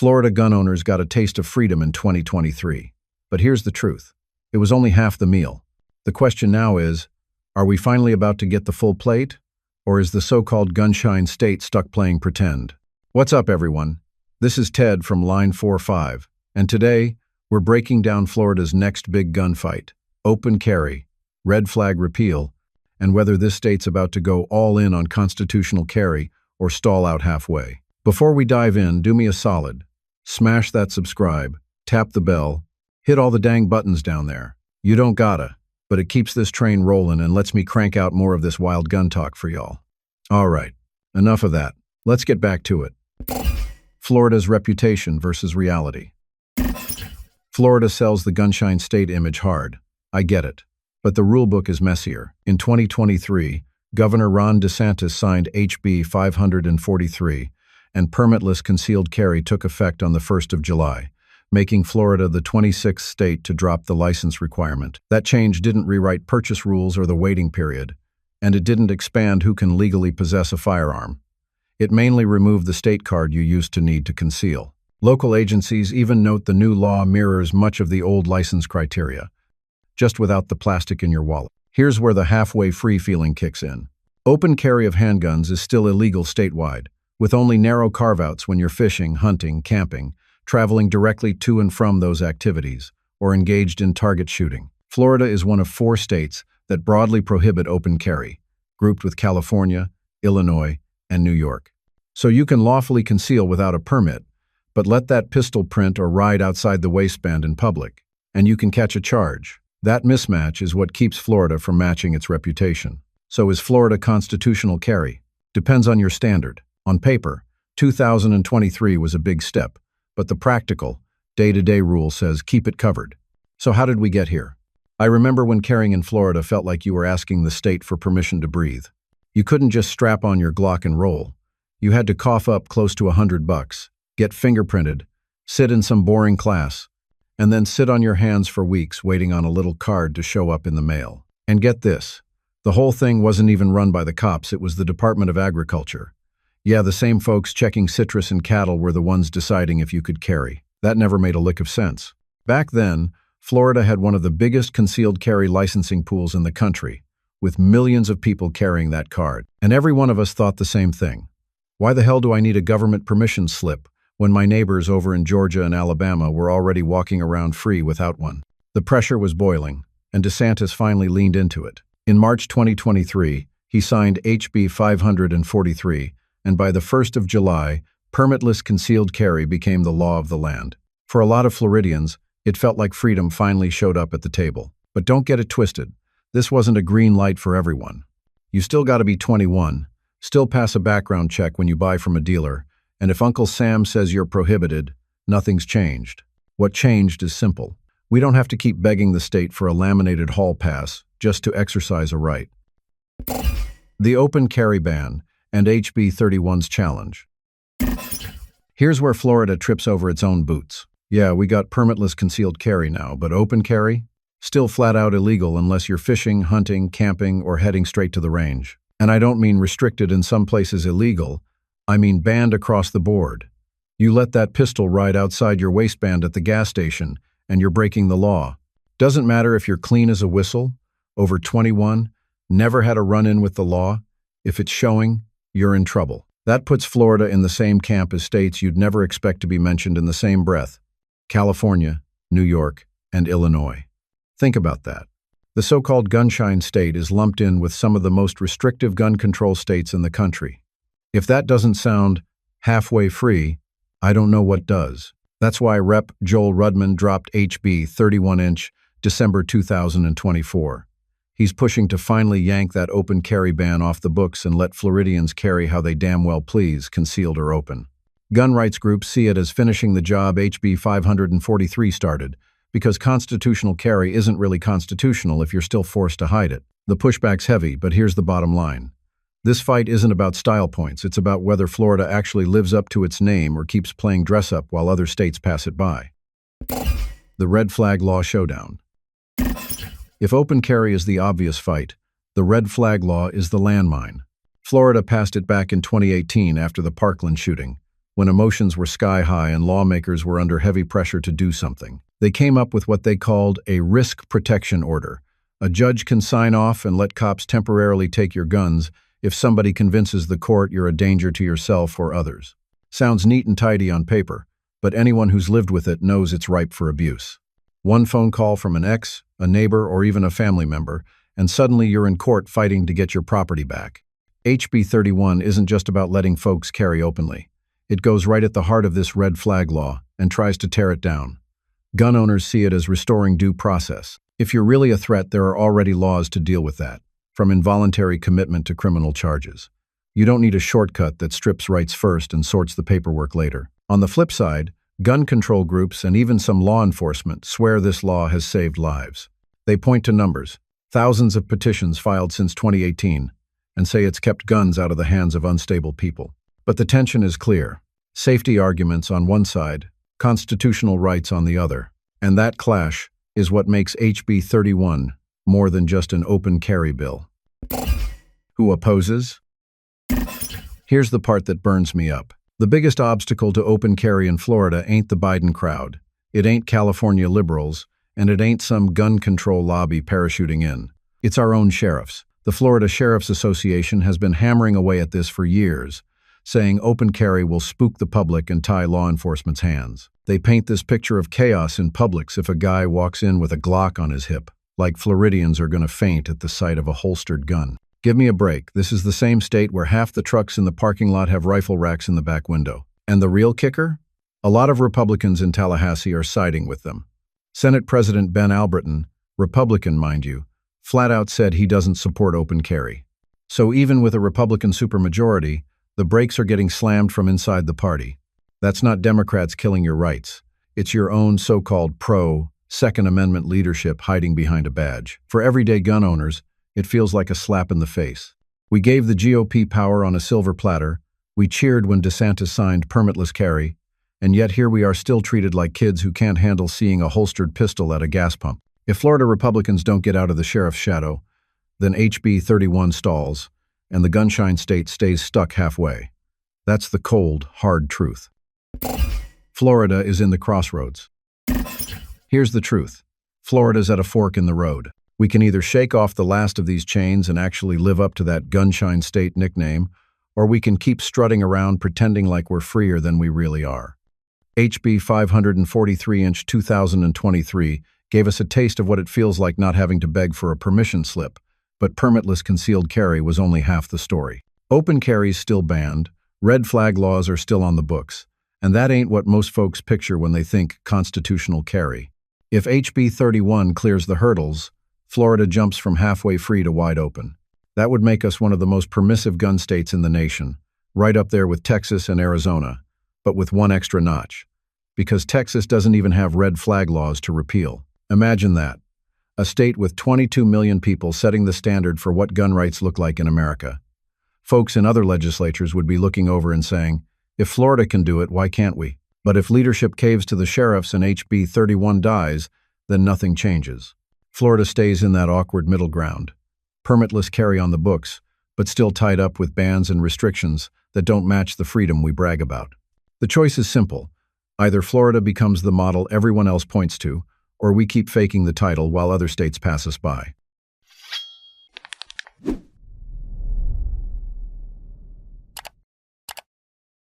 Florida gun owners got a taste of freedom in 2023. But here's the truth. It was only half the meal. The question now is, are we finally about to get the full plate? Or is the so-called Gunshine State stuck playing pretend? What's up, everyone? This is Ted from Line 45, and today, we're breaking down Florida's next big gunfight: open carry, red flag repeal, and whether this state's about to go all in on constitutional carry or stall out halfway. Before we dive in, do me a solid. Smash that subscribe, tap the bell, hit all the dang buttons down there. You don't gotta, but it keeps this train rolling and lets me crank out more of this wild gun talk for y'all. All right, enough of that. Let's get back to it. Florida's reputation versus reality. Florida sells the Gunshine State image hard. I get it. But the rulebook is messier. In 2023, Governor Ron DeSantis signed HB 543, and permitless concealed carry took effect on the 1st of July, making Florida the 26th state to drop the license requirement. That change didn't rewrite purchase rules or the waiting period, and it didn't expand who can legally possess a firearm. It mainly removed the state card you used to need to conceal. Local agencies even note the new law mirrors much of the old license criteria, just without the plastic in your wallet. Here's where the halfway free feeling kicks in. Open carry of handguns is still illegal statewide, with only narrow carve-outs when you're fishing, hunting, camping, traveling directly to and from those activities, or engaged in target shooting. Florida is one of 4 states that broadly prohibit open carry, grouped with California, Illinois, and New York. So you can lawfully conceal without a permit, but let that pistol print or ride outside the waistband in public, and you can catch a charge. That mismatch is what keeps Florida from matching its reputation. So is Florida constitutional carry? Depends on your standard. On paper, 2023 was a big step, but the practical, day-to-day rule says keep it covered. So how did we get here? I remember when carrying in Florida felt like you were asking the state for permission to breathe. You couldn't just strap on your Glock and roll. You had to cough up close to $100, get fingerprinted, sit in some boring class, and then sit on your hands for weeks waiting on a little card to show up in the mail. And get this, the whole thing wasn't even run by the cops, it was the Department of Agriculture. Yeah, the same folks checking citrus and cattle were the ones deciding if you could carry. That never made a lick of sense. Back then, Florida had one of the biggest concealed carry licensing pools in the country, with millions of people carrying that card. And every one of us thought the same thing. Why the hell do I need a government permission slip when my neighbors over in Georgia and Alabama were already walking around free without one? The pressure was boiling, and DeSantis finally leaned into it. In March 2023, he signed HB 543, and by the 1st of July, permitless concealed carry became the law of the land. For a lot of Floridians, it felt like freedom finally showed up at the table. But don't get it twisted. This wasn't a green light for everyone. You still gotta be 21, still pass a background check when you buy from a dealer, and if Uncle Sam says you're prohibited, nothing's changed. What changed is simple. We don't have to keep begging the state for a laminated hall pass just to exercise a right. The open carry ban and HB 31's challenge. Here's where Florida trips over its own boots. Yeah, we got permitless concealed carry now, but open carry? Still flat out illegal unless you're fishing, hunting, camping, or heading straight to the range. And I don't mean restricted in some places illegal, I mean banned across the board. You let that pistol ride outside your waistband at the gas station, and you're breaking the law. Doesn't matter if you're clean as a whistle, over 21, never had a run-in with the law. If it's showing, you're in trouble. That puts Florida in the same camp as states you'd never expect to be mentioned in the same breath: California, New York, and Illinois. Think about that. The so-called Gunshine State is lumped in with some of the most restrictive gun control states in the country. If that doesn't sound halfway free, I don't know what does. That's why Rep. Joel Rudman dropped HB 31-inch December 2024. He's pushing to finally yank that open carry ban off the books and let Floridians carry how they damn well please, concealed or open. Gun rights groups see it as finishing the job HB 543 started, because constitutional carry isn't really constitutional if you're still forced to hide it. The pushback's heavy, but here's the bottom line. This fight isn't about style points, it's about whether Florida actually lives up to its name or keeps playing dress-up while other states pass it by. The red flag law showdown. If open carry is the obvious fight, the red flag law is the landmine. Florida passed it back in 2018 after the Parkland shooting, when emotions were sky high and lawmakers were under heavy pressure to do something. They came up with what they called a risk protection order. A judge can sign off and let cops temporarily take your guns if somebody convinces the court you're a danger to yourself or others. Sounds neat and tidy on paper, but anyone who's lived with it knows it's ripe for abuse. One phone call from an ex, a neighbor, or even a family member, and suddenly you're in court fighting to get your property back. HB 31 isn't just about letting folks carry openly. It goes right at the heart of this red flag law and tries to tear it down. Gun owners see it as restoring due process. If you're really a threat, there are already laws to deal with that, from involuntary commitment to criminal charges. You don't need a shortcut that strips rights first and sorts the paperwork later. On the flip side, gun control groups and even some law enforcement swear this law has saved lives. They point to numbers, thousands of petitions filed since 2018, and say it's kept guns out of the hands of unstable people. But the tension is clear. Safety arguments on one side, constitutional rights on the other. And that clash is what makes HB 31 more than just an open carry bill. Who opposes? Here's the part that burns me up. The biggest obstacle to open carry in Florida ain't the Biden crowd. It ain't California liberals, and it ain't some gun control lobby parachuting in. It's our own sheriffs. The Florida Sheriff's Association has been hammering away at this for years, saying open carry will spook the public and tie law enforcement's hands. They paint this picture of chaos in Publix if a guy walks in with a Glock on his hip, like Floridians are going to faint at the sight of a holstered gun. Give me a break. This is the same state where half the trucks in the parking lot have rifle racks in the back window. And the real kicker? A lot of Republicans in Tallahassee are siding with them. Senate President Ben Albritton, Republican mind you, flat out said he doesn't support open carry. So even with a Republican supermajority, the brakes are getting slammed from inside the party. That's not Democrats killing your rights. It's your own so-called pro-Second Amendment leadership hiding behind a badge. For everyday gun owners, it feels like a slap in the face. We gave the GOP power on a silver platter, we cheered when DeSantis signed permitless carry, and yet here we are still treated like kids who can't handle seeing a holstered pistol at a gas pump. If Florida Republicans don't get out of the sheriff's shadow, then HB 31 stalls, and the Gunshine State stays stuck halfway. That's the cold, hard truth. Florida is in the crossroads. Here's the truth. Florida's at a fork in the road. We can either shake off the last of these chains and actually live up to that Gunshine State nickname, or we can keep strutting around pretending like we're freer than we really are. HB 543-inch 2023 gave us a taste of what it feels like not having to beg for a permission slip, but permitless concealed carry was only half the story. Open carry's still banned, red flag laws are still on the books, and that ain't what most folks picture when they think constitutional carry. If HB 31 clears the hurdles, Florida jumps from halfway free to wide open. That would make us one of the most permissive gun states in the nation, right up there with Texas and Arizona, but with one extra notch. Because Texas doesn't even have red flag laws to repeal. Imagine that. A state with 22 million people setting the standard for what gun rights look like in America. Folks in other legislatures would be looking over and saying, if Florida can do it, why can't we? But if leadership caves to the sheriffs and HB 31 dies, then nothing changes. Florida stays in that awkward middle ground. Permitless carry on the books, but still tied up with bans and restrictions that don't match the freedom we brag about. The choice is simple. Either Florida becomes the model everyone else points to, or we keep faking the title while other states pass us by.